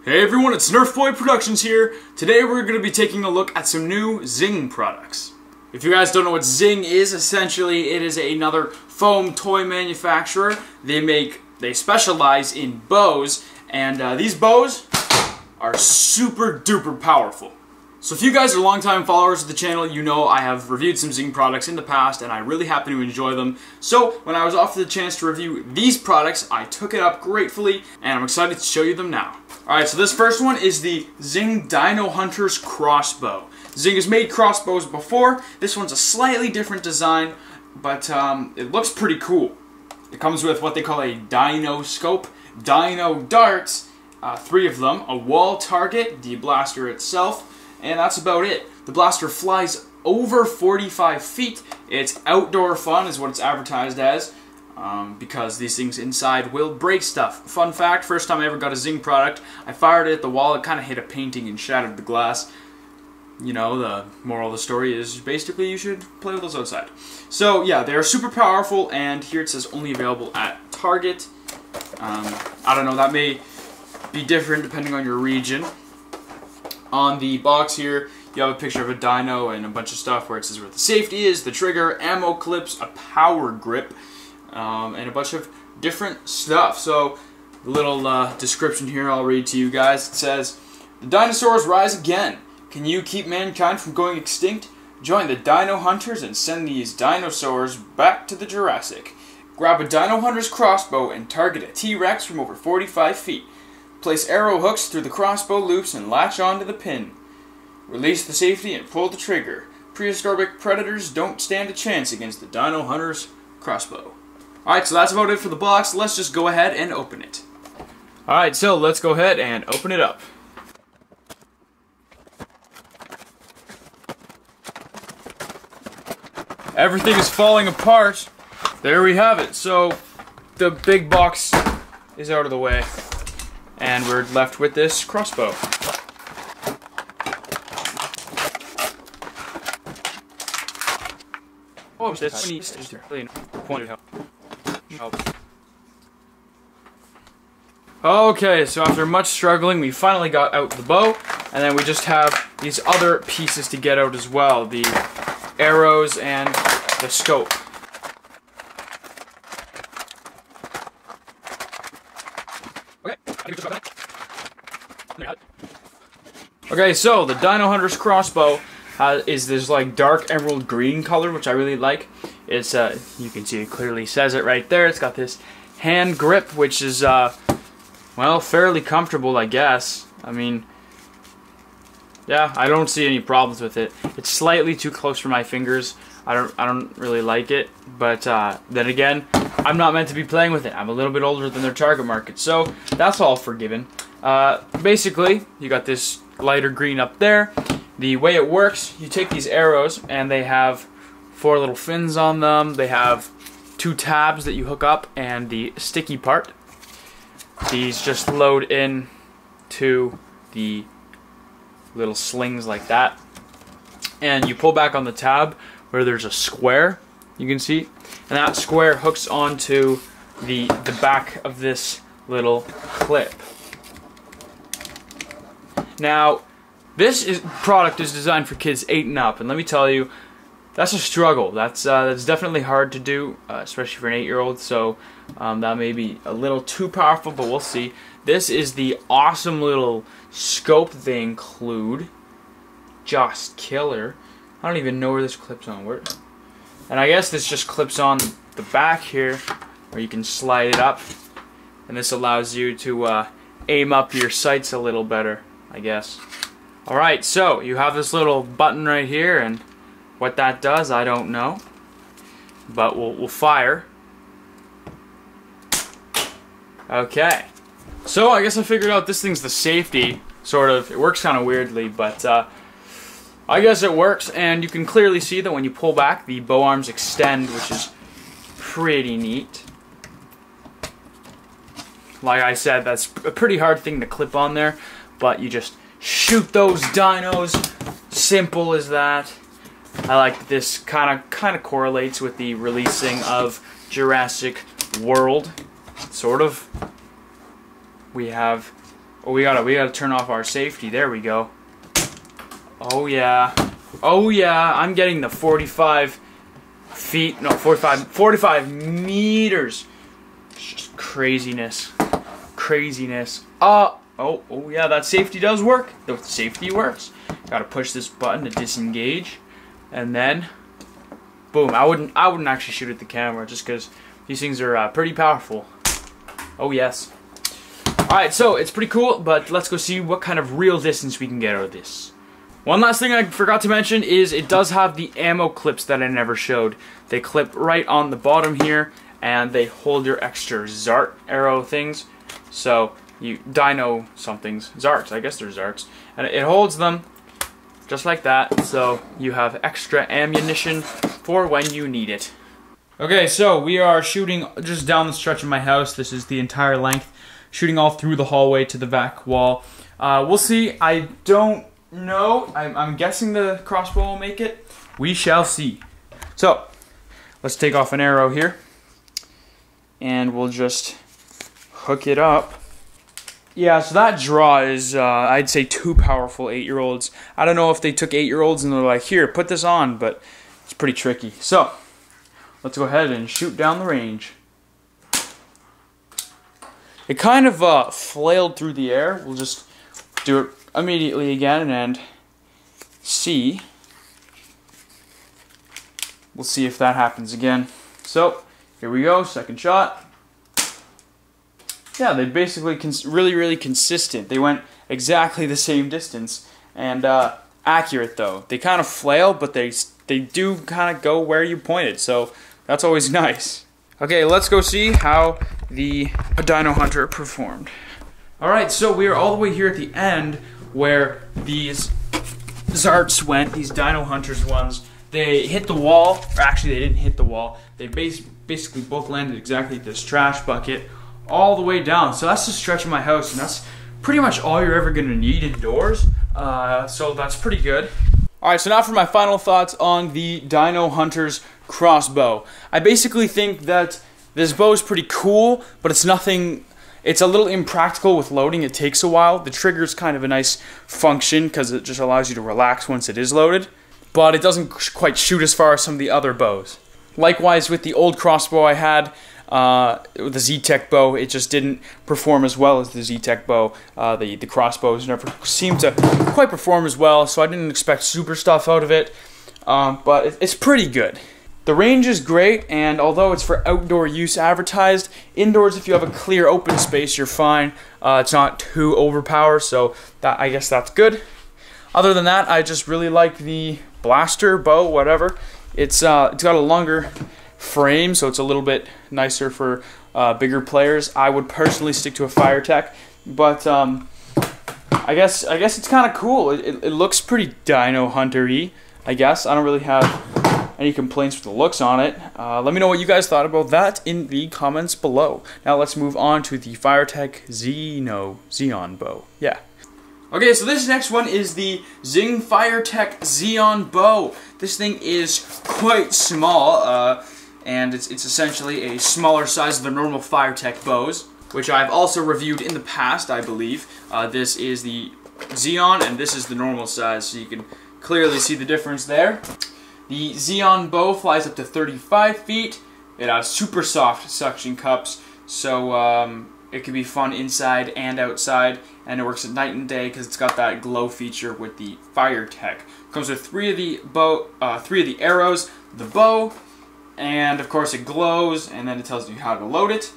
Hey everyone, it's Nerf Boy Productions here. Today we're going to be taking a look at some new Zing products. If you guys don't know what Zing is, essentially it is another foam toy manufacturer. They specialize in bows, and these bows are super duper powerful. So if you guys are longtime followers of the channel, you know I have reviewed some Zing products in the past and I really happen to enjoy them. So when I was offered the chance to review these products, I took it up gratefully and I'm excited to show you them now. Alright, so this first one is the Zing Dino Hunterz Crossbow. Zing has made crossbows before. This one's a slightly different design, but it looks pretty cool. It comes with what they call a dino scope, dino darts, 3 of them, a wall target, the blaster itself, and that's about it. The blaster flies over 45 feet. It's outdoor fun is what it's advertised as, because these things inside will break stuff. Fun fact, first time I ever got a Zing product, I fired it at the wall, it kind of hit a painting and shattered the glass. You know, the moral of the story is basically you should play with those outside. So yeah, they're super powerful, and here it says only available at Target. I don't know, that may be different depending on your region. On the box here, you have a picture of a dino and a bunch of stuff where it says where the safety is, the trigger, ammo clips, a power grip, and a bunch of different stuff. So, a little description here I'll read to you guys. It says, "The dinosaurs rise again. Can you keep mankind from going extinct? Join the Dino Hunters and send these dinosaurs back to the Jurassic. Grab a Dino Hunterz Crossbow and target a T-Rex from over 45 feet. Place arrow hooks through the crossbow loops and latch onto the pin. Release the safety and pull the trigger. Prehistoric predators don't stand a chance against the Dino Hunterz Crossbow." Alright, so that's about it for the box. Let's just go ahead and open it. Alright, so let's go ahead and open it up. Everything is falling apart. There we have it. So the big box is out of the way, and we're left with this crossbow. Oh, this is really pointed out. Okay, so after much struggling, we finally got out the bow, and then we just have these other pieces to get out as well, the arrows and the scope. Okay, so the Dino Hunterz Crossbow is this like dark emerald green color, which I really like. It's you can see it clearly says it right there. It's got this hand grip, which is well, fairly comfortable, I guess. I mean, yeah, I don't see any problems with it. It's slightly too close for my fingers. I don't really like it, but then again, I'm not meant to be playing with it. I'm a little bit older than their target market, so that's all forgiven. Basically, you got this lighter green up there. The way it works, you take these arrows, and they have 4 little fins on them. They have 2 tabs that you hook up, and the sticky part. These just load in to the little slings like that, and you pull back on the tab where there's a square, you can see, and that square hooks onto the back of this little clip. Now, this product is designed for kids 8 and up, and let me tell you, that's a struggle. That's definitely hard to do, especially for an 8-year-old. So that may be a little too powerful, but we'll see. This is the awesome little scope they include. Just killer. I don't even know where this clips on. And I guess this just clips on the back here, where you can slide it up, and this allows you to aim up your sights a little better, I guess. Alright, so you have this little button right here, and what that does, I don't know. But we'll fire. Okay. So I guess I figured out this thing's the safety, sort of. It works kind of weirdly, but I guess it works, and you can clearly see that when you pull back, the bow arms extend, which is pretty neat. Like I said, that's a pretty hard thing to clip on there, but you just shoot those dinos. Simple as that. I like that this kind of correlates with the releasing of Jurassic World, sort of. We have Oh, we gotta turn off our safety. There we go. Oh yeah. Oh yeah, I'm getting the 45 feet, no, 45 meters. It's just craziness. Craziness. Oh yeah, that safety does work. The safety works. Gotta push this button to disengage. And then, boom. I wouldn't actually shoot at the camera just because these things are pretty powerful. Oh yes. Alright, so it's pretty cool, but let's go see what kind of real distance we can get out of this. One last thing I forgot to mention is it does have the ammo clips that I never showed. They clip right on the bottom here, and they hold your extra Zart arrow things. So, Dino somethings, Zarts, I guess they're Zarts. And it holds them just like that, so you have extra ammunition for when you need it. Okay, so we are shooting just down the stretch of my house. This is the entire length. Shooting all through the hallway to the back wall. We'll see. I don't know. I'm guessing the crossbow will make it. We shall see. So, let's take off an arrow here. And we'll just hook it up. Yeah, so that draw is, I'd say, too powerful 8-year-olds. I don't know if they took 8-year-olds and they're like, here, put this on, but it's pretty tricky. So, let's go ahead and shoot down the range. It kind of flailed through the air. We'll just do it immediately again and see. We'll see if that happens again. So, here we go, second shot. Yeah, they basically really consistent. They went exactly the same distance and accurate though. They kind of flail, but they do kind of go where you pointed. So that's always nice. Okay, let's go see how the Dino Hunter performed. Alright, so we are all the way here at the end where these Zarts went, these Dino Hunters ones. They hit the wall, or actually they didn't hit the wall. They basically both landed exactly at this trash bucket all the way down. So that's the stretch of my house, and that's pretty much all you're ever going to need indoors. So that's pretty good. Alright, so now for my final thoughts on the Dino Hunterz Crossbow. I basically think that this bow is pretty cool, but it's nothing, it's a little impractical with loading. It takes a while. The trigger is kind of a nice function because it just allows you to relax once it is loaded, but it doesn't quite shoot as far as some of the other bows. Likewise with the old crossbow I had, with the Z-Tech bow, it just didn't perform as well as the Z-Tech bow. The crossbows never seemed to quite perform as well, so I didn't expect super stuff out of it, but it's pretty good. The range is great, and although it's for outdoor use advertised, indoors if you have a clear open space you're fine. It's not too overpowered, so I guess that's good. Other than that, I just really like the blaster bow, whatever. It's got a longer frame, so it's a little bit nicer for bigger players. I would personally stick to a Firetek, but I guess it's kind of cool. It looks pretty Dino Hunter-y, I guess. I don't really have any complaints with the looks on it. Let me know what you guys thought about that in the comments below. Now let's move on to the Firetek Zeon Bow. Yeah. Okay, so this next one is the Zing Firetek Zeon Bow. This thing is quite small, and it's essentially a smaller size of the normal Firetek bows, which I've also reviewed in the past, I believe. This is the Zeon, and this is the normal size, so you can clearly see the difference there. The Zeon Bow flies up to 35 feet. It has super soft suction cups, so it can be fun inside and outside, and it works at night and day because it's got that glow feature with the Firetek. Comes with three of the arrows, the bow, and of course it glows, and then it tells you how to load it.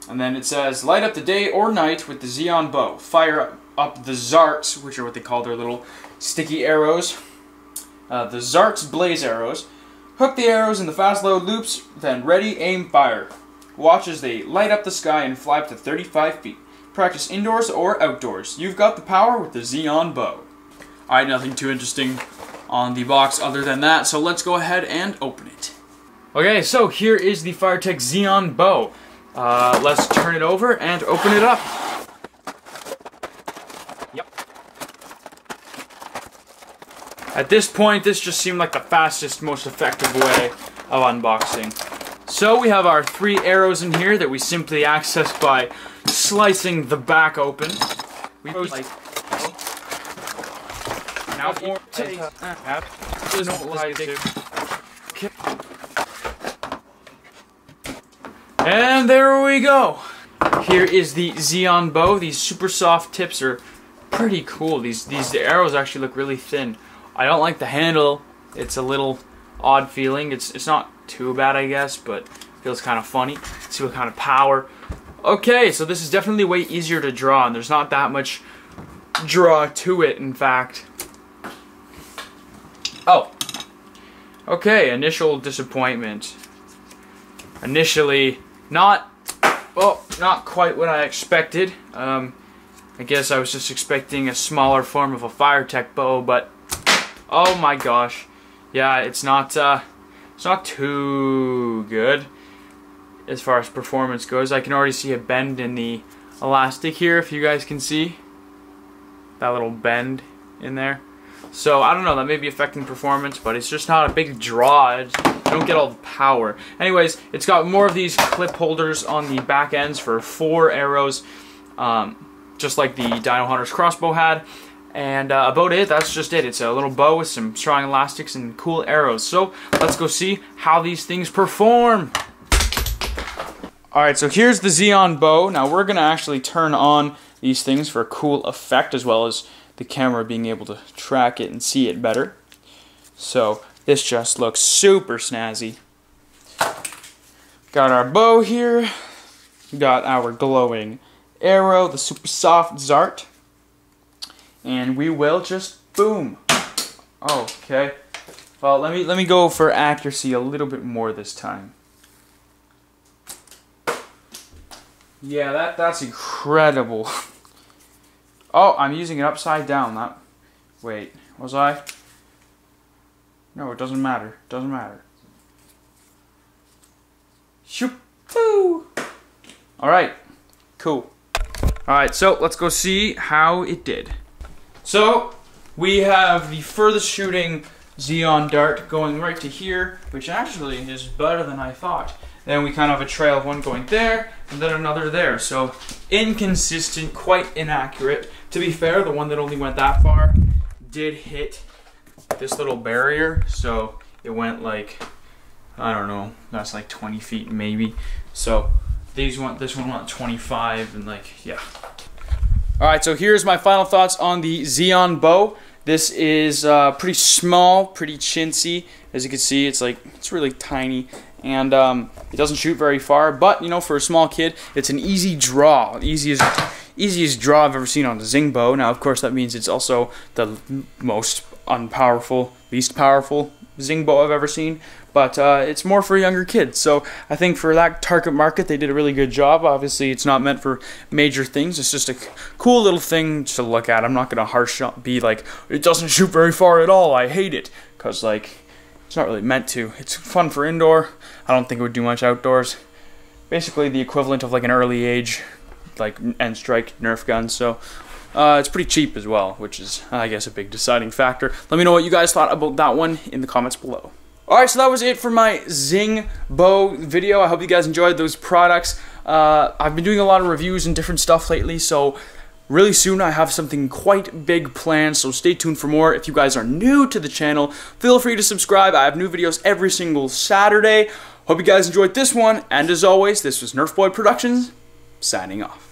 And then it says, light up the day or night with the Zeon Bow. Fire up the Zarts, which are what they call their little sticky arrows. The Zarts blaze arrows. Hook the arrows in the fast load loops, then ready, aim, fire. Watch as they light up the sky and fly up to 35 feet. Practice indoors or outdoors. You've got the power with the Zeon Bow. Alright, nothing too interesting on the box other than that, so let's go ahead and open it. Okay, so here is the Firetek Zeon Bow. Let's turn it over and open it up. Yep. At this point, this just seemed like the fastest, most effective way of unboxing. So we have our three arrows in here that we simply access by slicing the back open. We like now for and there we go. Here is the Zeon Bow. These super soft tips are pretty cool. These arrows actually look really thin. I don't like the handle. It's a little odd feeling. It's not too bad, I guess, but it feels kind of funny. Let's see what kind of power. Okay, so this is definitely way easier to draw, and there's not that much draw to it, in fact. Oh. Okay, initial disappointment. Initially, not quite what I expected. I guess I was just expecting a smaller form of a Firetek bow, but oh my gosh, yeah, it's not too good as far as performance goes. I can already see a bend in the elastic here, if you guys can see that little bend in there. So I don't know, that may be affecting performance, but it's just not a big draw. I don't get all the power. Anyways, it's got more of these clip holders on the back ends for 4 arrows, just like the Dino Hunterz Crossbow had. And about it, that's just it. It's a little bow with some strong elastics and cool arrows. So let's go see how these things perform. Alright, so here's the Zeon Bow. Now we're going to actually turn on these things for a cool effect, as well as the camera being able to track it and see it better. So this just looks super snazzy. Got our bow here. Got our glowing arrow, the super soft Zart. And we will just boom. Okay. Well, let me go for accuracy a little bit more this time. Yeah, that's incredible. Oh, I'm using it upside down. Wait, was I? No, it doesn't matter. It doesn't matter. Shoop. Woo. All right. Cool. All right, so let's go see how it did. So we have the furthest shooting Zeon dart going right to here, which actually is better than I thought. Then we kind of have a trail of one going there, and then another there. So inconsistent, quite inaccurate. To be fair, the one that only went that far did hit this little barrier, so it went like, I don't know, that's like 20 feet maybe. So this one went 25, and like, yeah. Alright, so here's my final thoughts on the Zeon Bow. This is pretty small, pretty chintzy. As you can see, it's really tiny, and it doesn't shoot very far. But you know, for a small kid, it's an easy draw, easiest draw I've ever seen on the Zing bow. Now, of course, that means it's also the most unpowerful, least powerful Zing bow I've ever seen. But it's more for younger kids. So I think for that target market, they did a really good job. Obviously, it's not meant for major things. It's just a cool little thing to look at. I'm not going to be like, it doesn't shoot very far at all, I hate it. Because, like, it's not really meant to. It's fun for indoor. I don't think it would do much outdoors. Basically the equivalent of like an early age, like end strike Nerf gun. So it's pretty cheap as well, which is, I guess, a big deciding factor. Let me know what you guys thought about that one in the comments below. Alright, so that was it for my Zing bow video. I hope you guys enjoyed those products. I've been doing a lot of reviews and different stuff lately, so really soon I have something quite big planned, so stay tuned for more. If you guys are new to the channel, feel free to subscribe. I have new videos every single Saturday. Hope you guys enjoyed this one, and as always, this was Nerf Boy Productions, signing off.